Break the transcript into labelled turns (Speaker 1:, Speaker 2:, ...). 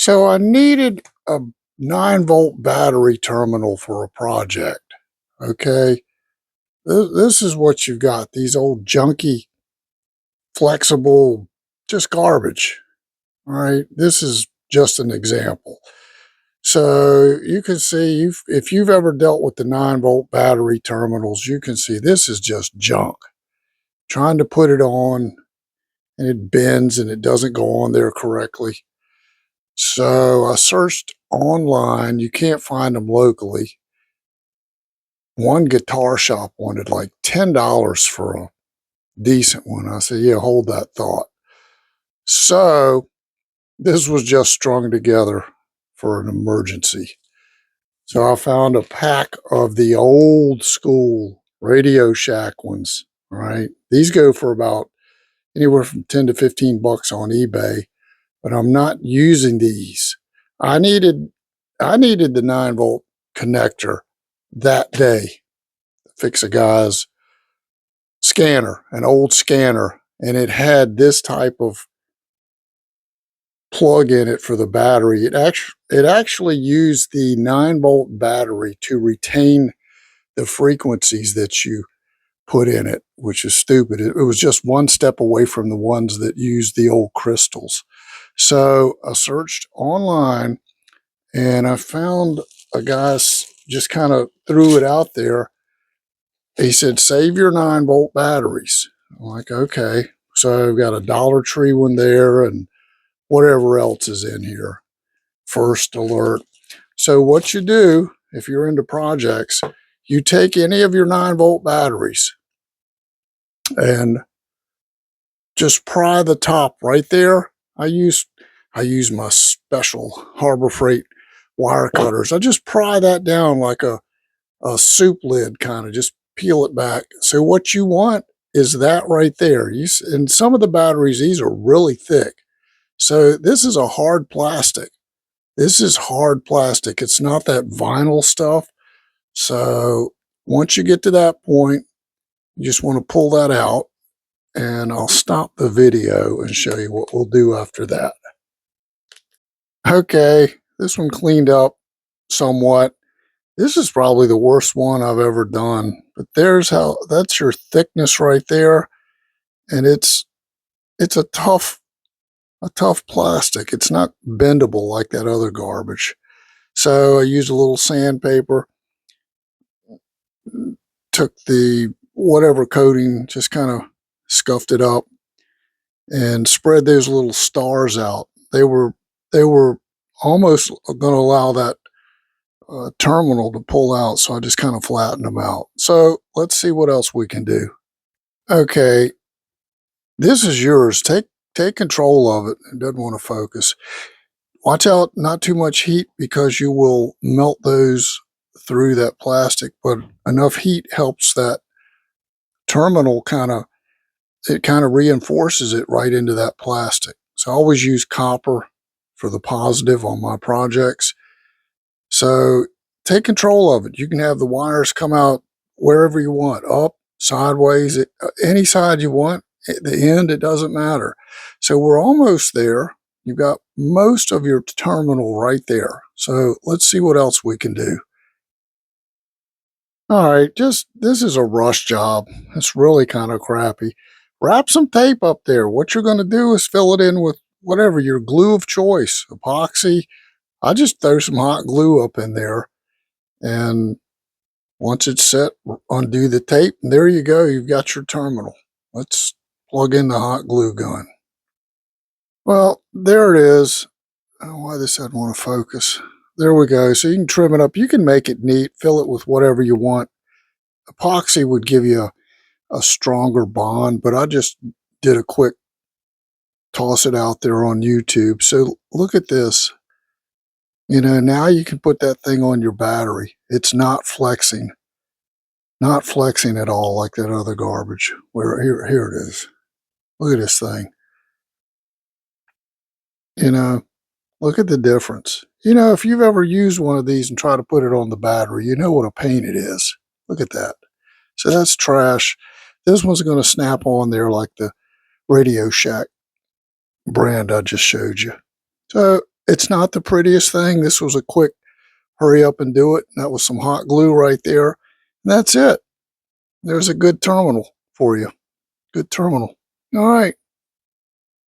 Speaker 1: So I needed a 9-volt battery terminal for a project. Okay. This is what you've got. These old junky, flexible, just garbage. All right. This is just an example. So you can see if you've ever dealt with the 9-volt battery terminals, you can see this is just junk. Trying to put it on and it bends and it doesn't go on there correctly. So I searched online. You can't find them locally. One guitar shop wanted like $10 for a decent one. I said, yeah, hold that thought. So this was just strung together for an emergency. So I found a pack of the old school Radio Shack ones. All right. These go for about anywhere from 10 to 15 bucks on eBay, but I'm not using these. I needed the 9-volt connector that day to fix a guy's scanner, an old scanner, and it had this type of plug in it for the battery. It actually used the 9-volt battery to retain the frequencies that you put in it, which is stupid. It was just one step away from the ones that used the old crystals. So I searched online and I found a guy just kind of threw it out there. He said, save your 9-volt batteries. I'm like, okay. So I've got a Dollar Tree one there and whatever else is in here. First Alert. So what you do, if you're into projects, you take any of your 9-volt batteries and just pry the top right there. I use my special Harbor Freight wire cutters. I just pry that down like a soup lid, kind of just peel it back. So what you want is that right there. And some of the batteries, these are really thick. So this is a hard plastic. This is hard plastic. It's not that vinyl stuff. So once you get to that point, you just want to pull that out, and I'll stop the video and show you what we'll do after that. Okay, this one cleaned up somewhat. This is probably the worst one I've ever done, but that's your thickness right there. And it's a tough plastic. It's not bendable like that other garbage. So I used a little sandpaper, took the whatever coating, just kind of scuffed it up and spread those little stars out. They were almost going to allow that terminal to pull out, so I just kind of flattened them out. So let's see what else we can do. Okay, this is yours. Take control of it. It doesn't want to focus. Watch out, not too much heat, because you will melt those through that plastic, but enough heat helps that terminal kind of reinforces it right into that plastic. So I always use copper for the positive on my projects. So take control of it. You can have the wires come out wherever you want, up, sideways, any side you want. At the end, it doesn't matter. So we're almost there. You've got most of your terminal right there. So let's see what else we can do. All right, this is a rush job. It's really kind of crappy. Wrap some tape up there. What you're going to do is fill it in with whatever your glue of choice, epoxy. I just throw some hot glue up in there, and once it's set, undo the tape, and there you go. You've got your terminal. Let's plug in the hot glue gun. Well, there it is. I don't know why this doesn't want to focus. There we go. So you can trim it up. You can make it neat, fill it with whatever you want. Epoxy would give you a stronger bond, but I just did a quick toss it out there on YouTube. So look at this. You know, now you can put that thing on your battery. It's not flexing at all like that other garbage. Here it is. Look at this thing. You know, look at the difference. You know, if you've ever used one of these and try to put it on the battery, you know what a pain it is. Look at that. So that's trash. This one's going to snap on there like the Radio Shack brand I just showed you. So It's not the prettiest thing. This was a quick hurry up and do it. That was some hot glue right there. And that's it. There's a good terminal for you. Good terminal. All right.